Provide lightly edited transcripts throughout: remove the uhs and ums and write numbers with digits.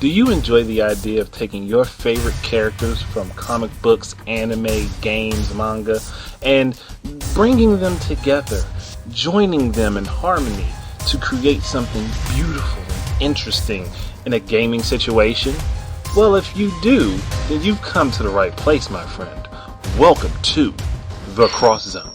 Do you enjoy the idea of taking your favorite characters from comic books, anime, games, manga, and bringing them together, joining them in harmony to create something beautiful and interesting in a gaming situation? Well, if you do, then you've come to the right place, my friend. Welcome to The Cross Zone.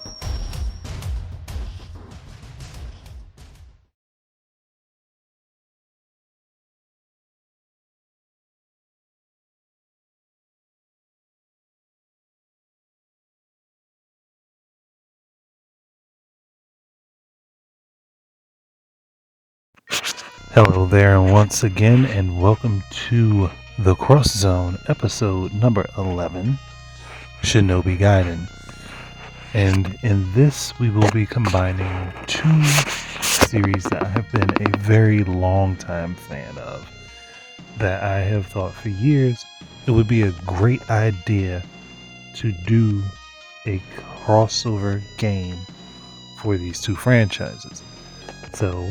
Hello there, and once again, and welcome to The Cross Zone, episode number 11, Shinobi Gaiden. And in this, we will be combining two series that I have been a very long time fan of, that I have thought for years it would be a great idea to do a crossover game for these two franchises. So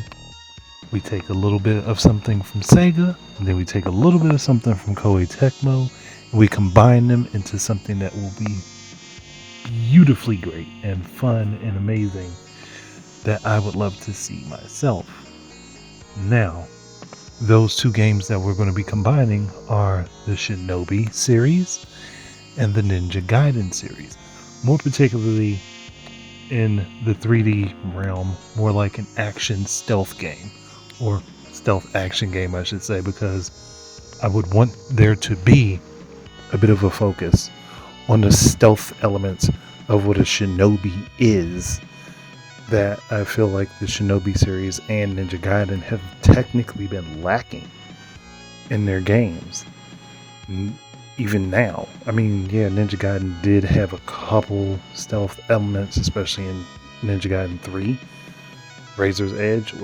we take a little bit of something from Sega, and then we take a little bit of something from Koei Tecmo, and we combine them into something that will be beautifully great and fun and amazing that I would love to see myself. Now, those two games that we're going to be combining are the Shinobi series and the Ninja Gaiden series. More particularly in the 3D realm, more like an action stealth game. Or stealth action game, I should say, because I would want there to be a bit of a focus on the stealth elements of what a shinobi is, that I feel like the Shinobi series and Ninja Gaiden have technically been lacking in their games. Even now. I mean, yeah, Ninja Gaiden did have a couple stealth elements, especially in Ninja Gaiden 3, Razor's Edge,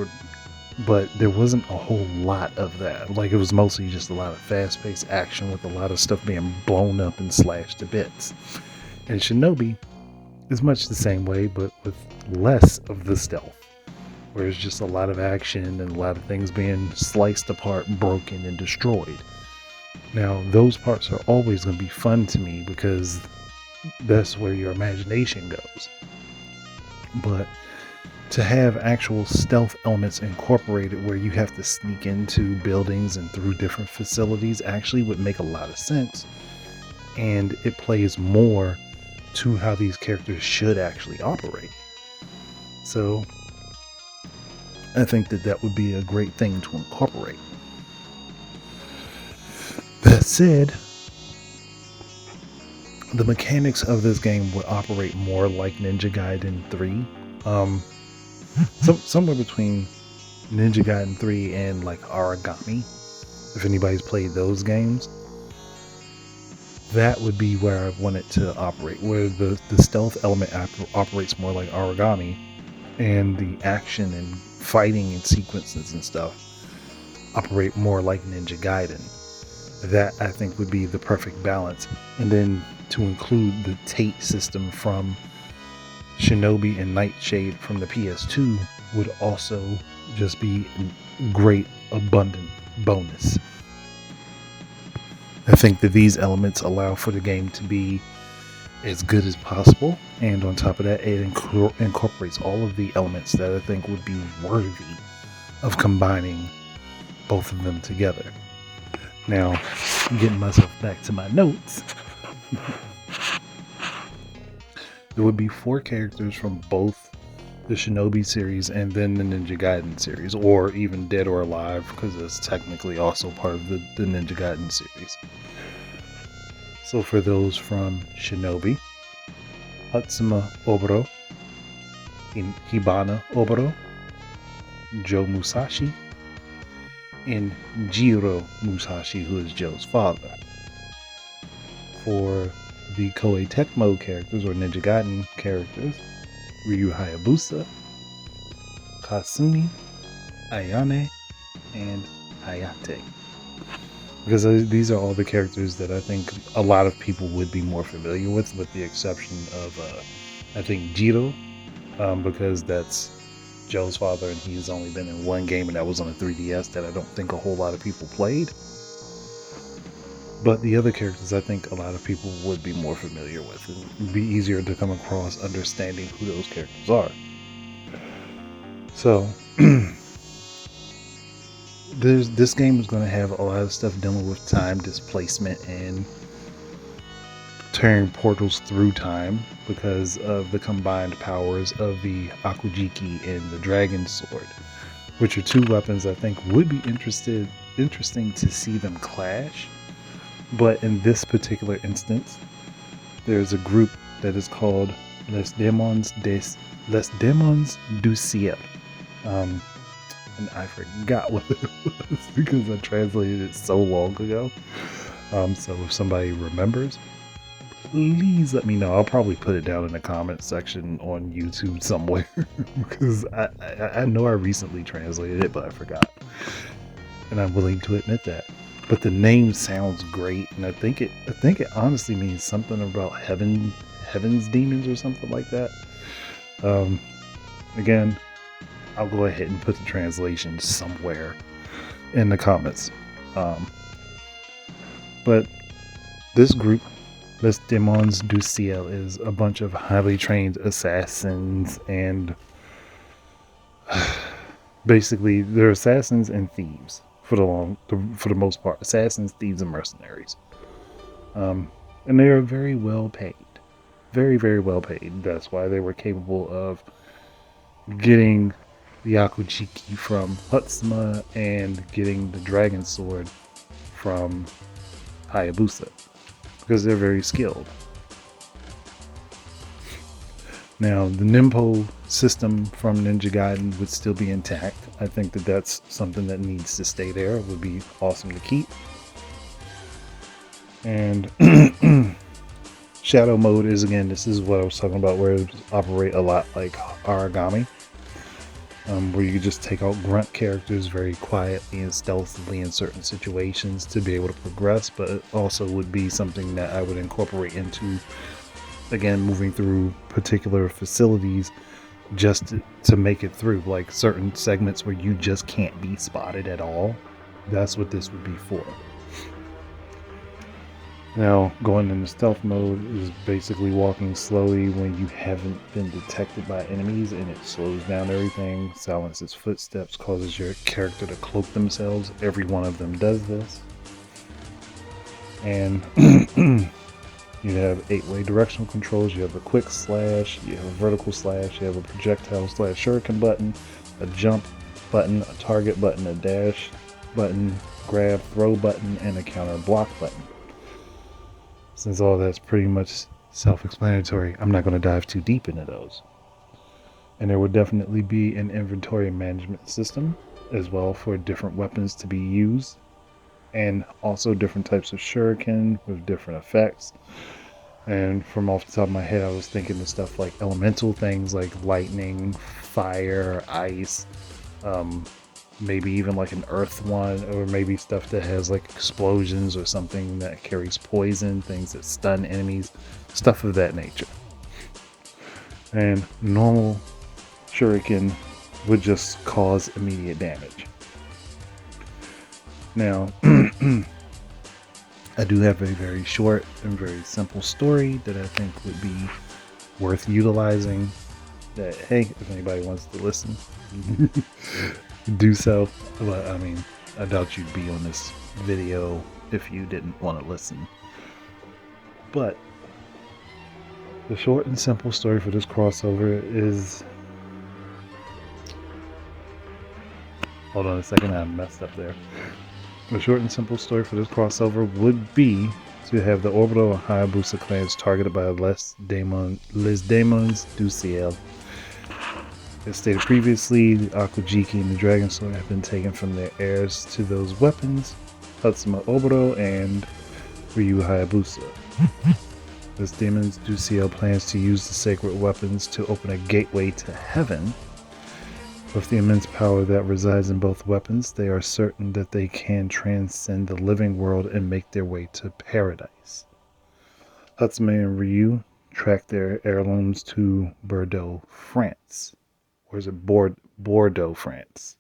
but there wasn't a whole lot of that. Like, it was mostly just a lot of fast-paced action with a lot of stuff being blown up and slashed to bits. And Shinobi is much the same way, but with less of the stealth, where it's just a lot of action and a lot of things being sliced apart, broken, and destroyed. Now, those parts are always going to be fun to me because that's where your imagination goes. But to have actual stealth elements incorporated where you have to sneak into buildings and through different facilities actually would make a lot of sense. And it plays more to how these characters should actually operate. So I think that would be a great thing to incorporate. That said, the mechanics of this game would operate more like Ninja Gaiden 3. Somewhere between Ninja Gaiden 3 and like Origami, if anybody's played those games, that would be where I want it to operate, where the stealth element operates more like Origami, and the action and fighting and sequences and stuff operate more like Ninja Gaiden. That, I think, would be the perfect balance. And then to include the Tate system from Shinobi and Nightshade from the PS2 would also just be a great, abundant bonus. I think that these elements allow for the game to be as good as possible, and on top of that, it incorporates all of the elements that I think would be worthy of combining both of them together. Now, getting myself back to my notes, there would be 4 characters from both the Shinobi series and then the Ninja Gaiden series, or even Dead or Alive, because it's technically also part of the Ninja Gaiden series. So for those from Shinobi, Hatsuma Oboro, Hibana Oboro, Joe Musashi, and Jiro Musashi, who is Joe's father. For the Koei Tecmo characters, or Ninja Gaiden characters, Ryu Hayabusa, Kasumi, Ayane, and Hayate. Because these are all the characters that I think a lot of people would be more familiar with the exception of, I think, Jiro, because that's Joe's father, and he's only been in one game, and that was on a 3DS that I don't think a whole lot of people played. But the other characters, I think a lot of people would be more familiar with, and it'd be easier to come across understanding who those characters are. So, this game is going to have a lot of stuff dealing with time displacement and tearing portals through time because of the combined powers of the Akujiki and the Dragon Sword, which are two weapons I think would be interesting to see them clash. But in this particular instance, there's a group that is called Les Demons du Ciel. And I forgot what it was because I translated it so long ago. So if somebody remembers, please let me know. I'll probably put it down in the comment section on YouTube somewhere because I know I recently translated it, but I forgot. And I'm willing to admit that. But the name sounds great, and I think it honestly means something about heaven's demons or something like that. Again, I'll go ahead and put the translation somewhere in the comments. But this group, Les Demons du Ciel, is a bunch of highly trained assassins, and basically they're assassins and thieves for the most part. Assassins, thieves, and mercenaries. And they are very well paid. Very, very well paid. That's why they were capable of getting the Akujiki from Hutsuma and getting the Dragon Sword from Hayabusa, because they're very skilled. Now, the Nimpo system from Ninja Gaiden would still be intact. I think that that's something that needs to stay there. It would be awesome to keep. And Shadow mode is, again, this is what I was talking about, where it operate a lot like Origami, where you just take out grunt characters very quietly and stealthily in certain situations to be able to progress. But it also would be something that I would incorporate into, again, moving through particular facilities just to make it through, like certain segments where you just can't be spotted at all. That's what this would be for. Now, going into stealth mode is basically walking slowly when you haven't been detected by enemies, and it slows down everything, silences footsteps, causes your character to cloak themselves. Every one of them does this. And you have 8-way directional controls. You have a quick slash, you have a vertical slash, you have a projectile slash shuriken button, a jump button, a target button, a dash button, grab, throw button, and a counter block button. Since all that's pretty much self-explanatory, I'm not going to dive too deep into those. And there would definitely be an inventory management system as well for different weapons to be used, and also different types of shuriken with different effects. And from off the top of my head, I was thinking of stuff like elemental things like lightning, fire, ice, maybe even like an earth one, or maybe stuff that has like explosions or something that carries poison, things that stun enemies, stuff of that nature. And normal shuriken would just cause immediate damage. Now, I do have a very short and very simple story that I think would be worth utilizing. That, hey, if anybody wants to listen, do so. But I mean, I doubt you'd be on this video if you didn't want to listen. But the short and simple story for this crossover is... Hold on a second, I messed up there. The short and simple story for this crossover would be to have the Orbital and Hayabusa clans targeted by Les Demons du Ciel. As stated previously, the Akujiki and the Dragon Sword have been taken from their heirs to those weapons, Hatsuma Oboro and Ryu Hayabusa. Les Demons du Ciel plans to use the sacred weapons to open a gateway to heaven. With the immense power that resides in both weapons, they are certain that they can transcend the living world and make their way to paradise. Hatsuma and Ryu track their heirlooms to Bordeaux, France. Or is it Bordeaux, France?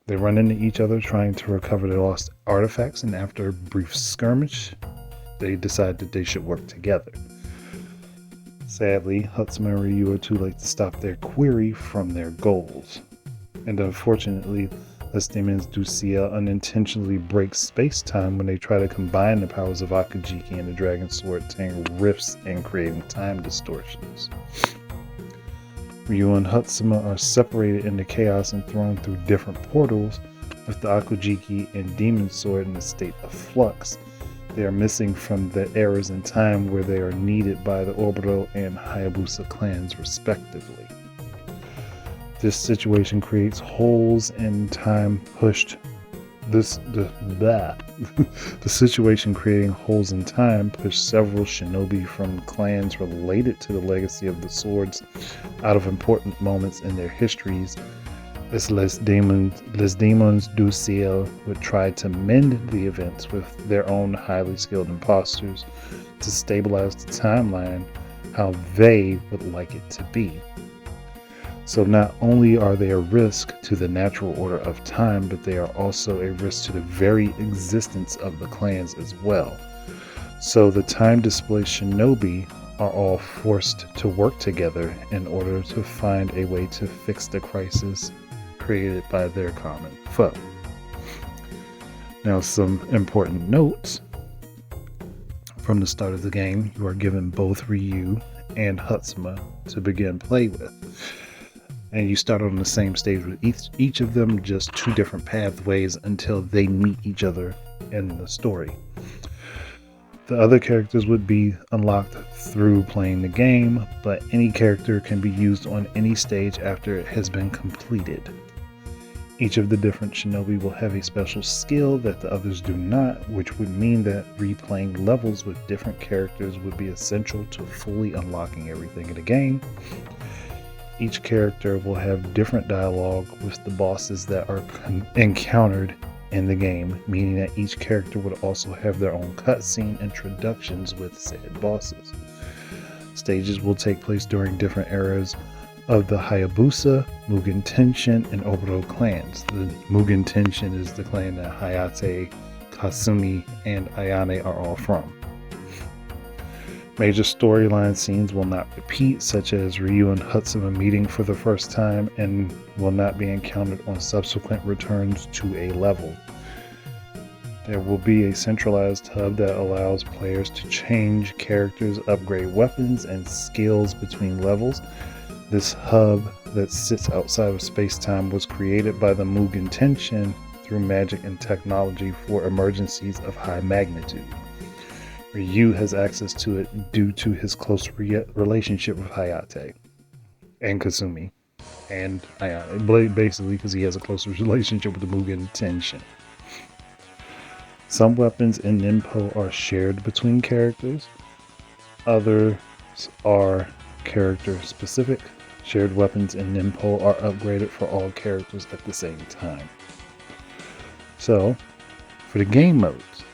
They run into each other trying to recover their lost artifacts, and after a brief skirmish, they decide that they should work together. Sadly, Hatsuma and Ryu are too late to stop their query from their goals. And unfortunately, Les Demons du Ciel unintentionally break space-time when they try to combine the powers of Akujiki and the Dragon Sword, tearing rifts and creating time distortions. Ryu and Hatsuma are separated into chaos and thrown through different portals, with the Akujiki and Demon Sword in a state of flux. They are missing from the eras in time where they are needed by the Oboro and Hayabusa clans respectively. This situation creates holes in time pushed. The situation creating holes in time pushed several shinobi from clans related to the legacy of the swords out of important moments in their histories, as Les Demons du Ciel would try to mend the events with their own highly skilled imposters to stabilize the timeline how they would like it to be. So not only are they a risk to the natural order of time, but they are also a risk to the very existence of the clans as well. So the time-displaced shinobi are all forced to work together in order to find a way to fix the crisis created by their common foe. Now, some important notes. From the start of the game, you are given both Ryu and Hatsuma to begin play with. And you start on the same stage with each of them, just two different pathways until they meet each other in the story. The other characters would be unlocked through playing the game, but any character can be used on any stage after it has been completed. Each of the different shinobi will have a special skill that the others do not, which would mean that replaying levels with different characters would be essential to fully unlocking everything in the game. Each character will have different dialogue with the bosses that are encountered in the game, meaning that each character would also have their own cutscene introductions with said bosses. Stages will take place during different eras of the Hayabusa, Mugen Tenshin, and Oboro clans. The Mugen Tenshin is the clan that Hayate, Kasumi, and Ayane are all from. Major storyline scenes will not repeat, such as Ryu and Hatsuma meeting for the first time, and will not be encountered on subsequent returns to a level. There will be a centralized hub that allows players to change characters, upgrade weapons, and skills between levels. This hub that sits outside of space-time was created by the Mugen Tenshin through magic and technology for emergencies of high magnitude. Ryu has access to it due to his close relationship with Hayate and Kasumi and Ayane, basically because he has a closer relationship with the Mugen Tenshin. Some weapons in Ninpo are shared between characters. Others are character specific. Shared weapons in Ninpo are upgraded for all characters at the same time. So, for the game modes,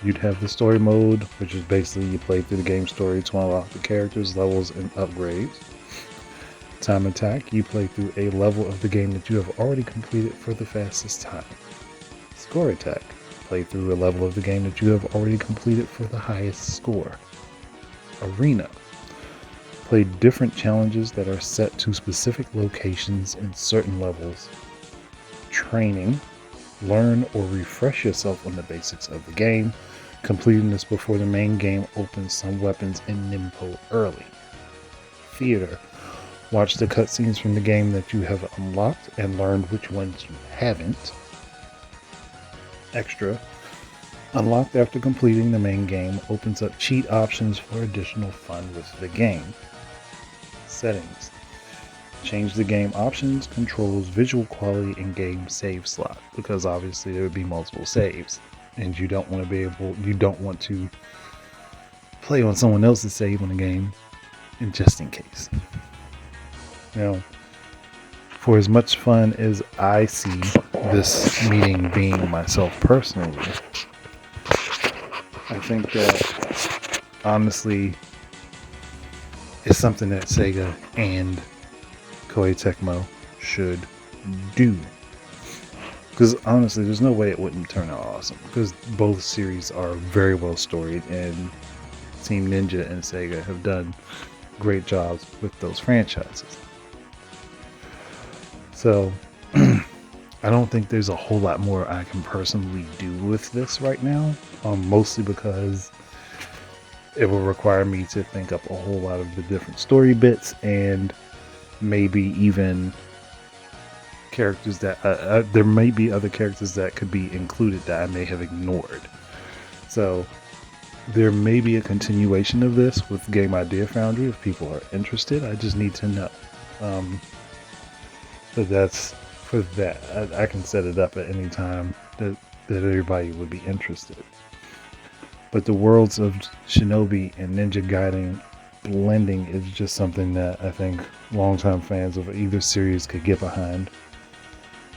you'd have the story mode, which is basically you play through the game story to unlock the characters, levels, and upgrades. Time attack, you play through a level of the game that you have already completed for the fastest time. Score attack, play through a level of the game that you have already completed for the highest score. Arena, play different challenges that are set to specific locations in certain levels. Training, learn or refresh yourself on the basics of the game. Completing this before the main game opens some weapons in Ninpo early. Theater, watch the cutscenes from the game that you have unlocked and learn which ones you haven't. Extra, unlocked after completing the main game, opens up cheat options for additional fun with the game. Settings, change the game options, controls, visual quality, and game save slot, because obviously there would be multiple saves, and you don't want to play on someone else's save on the game, and just in case. Now, for as much fun as I see this meeting being myself personally, I think that honestly it's something that Sega and Koei Tecmo should do. Because honestly, there's no way it wouldn't turn out awesome. Because both series are very well storied, and Team Ninja and Sega have done great jobs with those franchises. So I don't think there's a whole lot more I can personally do with this right now. Mostly because it will require me to think up a whole lot of the different story bits, and maybe even characters that there may be other characters that could be included that I may have ignored. So there may be a continuation of this with Game Idea Foundry if people are interested. I just need to know. But that's for that. I can set it up at any time that everybody would be interested. But the worlds of Shinobi and Ninja Gaiden blending is just something that I think longtime fans of either series could get behind.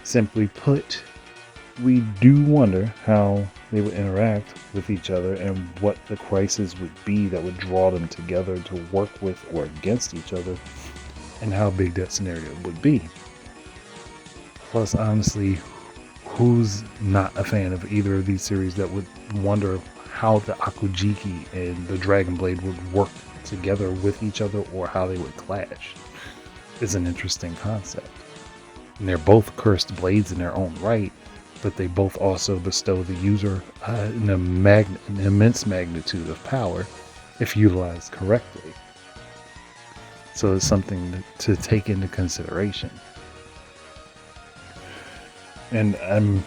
Simply put, we do wonder how they would interact with each other and what the crisis would be that would draw them together to work with or against each other, and how big that scenario would be. Plus, honestly, who's not a fan of either of these series that would wonder how the Akujiki and the Dragon Blade would work together with each other, or how they would clash? Is an interesting concept. And they're both cursed blades in their own right, but they both also bestow the user an immense magnitude of power if utilized correctly. So it's something to take into consideration. And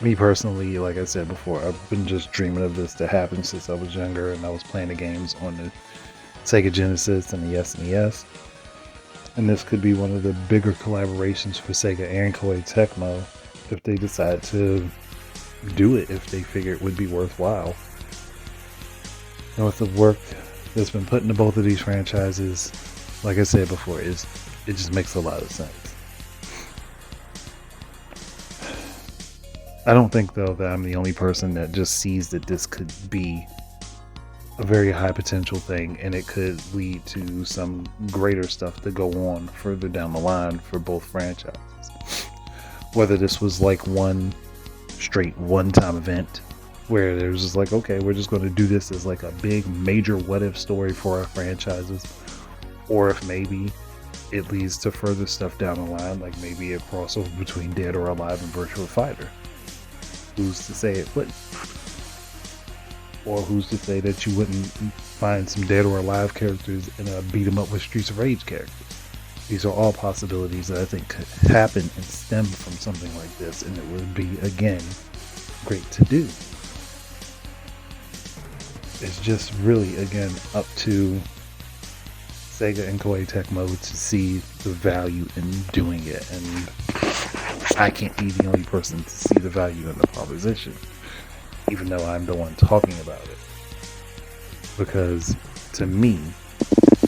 me personally, like I said before, I've been just dreaming of this to happen since I was younger, and I was playing the games on the Sega Genesis and the SNES. And this could be one of the bigger collaborations for Sega and Koei Tecmo if they decide to do it, if they figure it would be worthwhile. And with the work that's been put into both of these franchises, like I said before, it just makes a lot of sense. I don't think, though, that I'm the only person that just sees that this could be a very high potential thing, and it could lead to some greater stuff to go on further down the line for both franchises. Whether this was like one straight one-time event where there's just like, okay, we're just going to do this as like a big major what-if story for our franchises, or if maybe it leads to further stuff down the line, like maybe a crossover between Dead or Alive and Virtua Fighter. Who's to say it wouldn't? Or who's to say that you wouldn't find some Dead or Alive characters in a beat 'em up with Streets of Rage characters? These are all possibilities that I think could happen and stem from something like this, and it would be, again, great to do. It's just really, again, up to Sega and Koei Tecmo to see the value in doing it, and I can't be the only person to see the value in the proposition, even though I'm the one talking about it. Because, to me,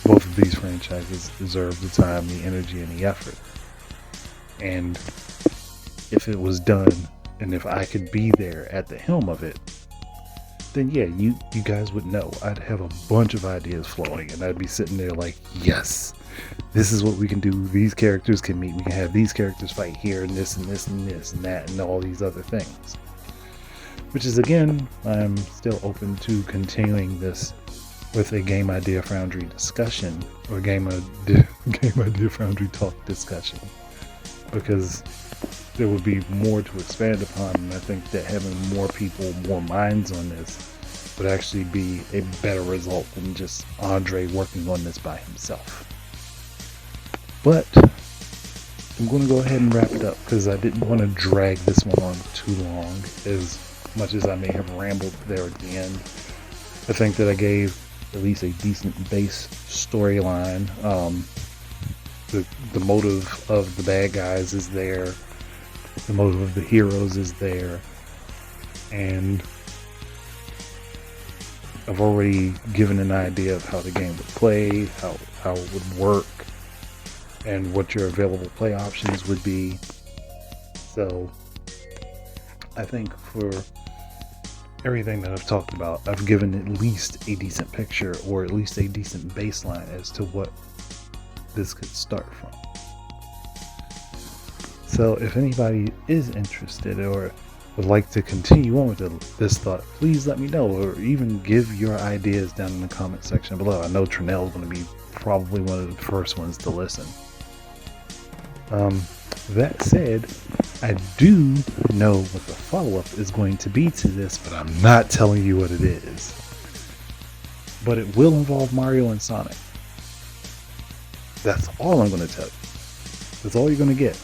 both of these franchises deserve the time, the energy, and the effort. And if it was done, and if I could be there at the helm of it, then yeah, you guys would know. I'd have a bunch of ideas flowing, and I'd be sitting there like, yes, this is what we can do. These characters can meet. We can have these characters fight here, and this, and this, and this, and that, and all these other things. Which is, again, I'm still open to continuing this with a Game Idea Foundry discussion, or Game Idea Foundry talk discussion, because there would be more to expand upon, and I think that having more people, more minds on this would actually be a better result than just Andre working on this by himself. But I'm going to go ahead and wrap it up, because I didn't want to drag this one on too long, as much as I may have rambled there at the end. I think that I gave at least a decent base storyline. The motive of the bad guys is there. The motive of the heroes is there. And I've already given an idea of how the game would play, how it would work, and what your available play options would be. So I think for everything that I've talked about, I've given at least a decent picture, or at least a decent baseline as to what this could start from. So if anybody is interested or would like to continue on with this thought, please let me know, or even give your ideas down in the comment section below. I know Trinell's going to be probably one of the first ones to listen. That said, I do know what the follow-up is going to be to this, but I'm not telling you what it is. But it will involve Mario and Sonic. That's all I'm going to tell you. That's all you're going to get.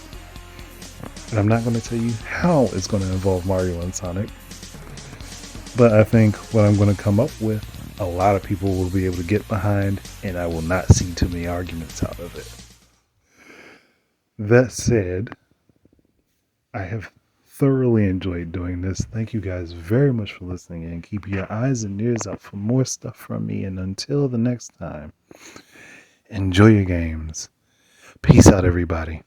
And I'm not going to tell you how it's going to involve Mario and Sonic. But I think what I'm going to come up with, a lot of people will be able to get behind, and I will not see too many arguments out of it. That said, I have thoroughly enjoyed doing this. Thank you guys very much for listening, and keep your eyes and ears out for more stuff from me. And until the next time, enjoy your games. Peace out, everybody.